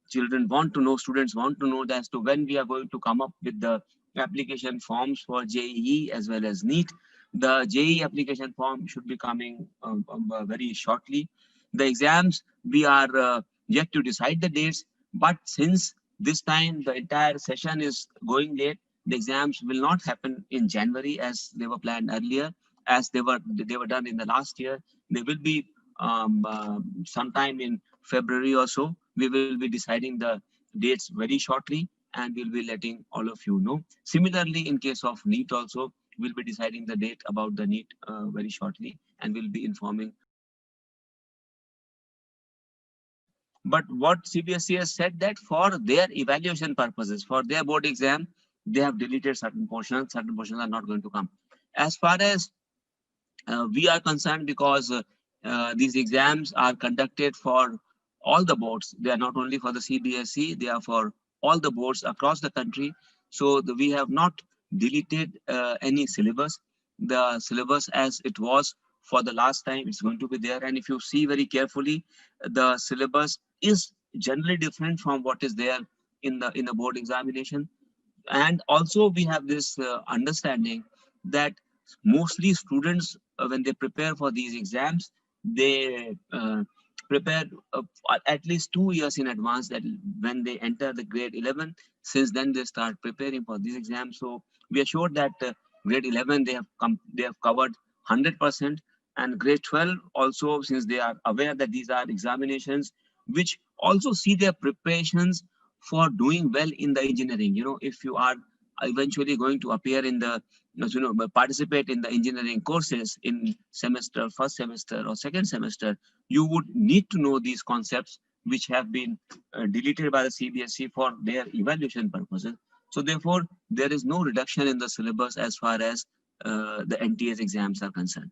children want to know, students want to know as to when we are going to come up with the application forms for JEE as well as NEET. The JEE application form should be coming very shortly. The exams, we are yet to decide the dates, but since this time the entire session is going late, the exams will not happen in January as they were planned earlier, as they were done in the last year. They will be sometime in February or so. We will be deciding the dates very shortly, and we'll be letting all of you know. Similarly, in case of NEET also, we'll be deciding the date about the NEET very shortly, and we'll be informing. But what CBSE has said that for their evaluation purposes, for their board exam, they have deleted certain portions are not going to come. As far as we are concerned, because these exams are conducted for all the boards. They are not only for the CBSE, they are for all the boards across the country. So we have not deleted any syllabus. The syllabus as it was for the last time, it's going to be there. And if you see very carefully, the syllabus is generally different from what is there in the board examination. And also we have this understanding that mostly students, when they prepare for these exams, they prepare at least 2 years in advance, that when they enter the grade 11, since then they start preparing for these exams. So we are sure that grade 11 they have covered 100%, and grade 12 also, since they are aware that these are examinations which also see their preparations for doing well in the engineering. If you are eventually going to appear in the, participate in the engineering courses in first semester or second semester, you would need to know these concepts which have been deleted by the CBSE for their evaluation purposes. So therefore, there is no reduction in the syllabus as far as the NTS exams are concerned.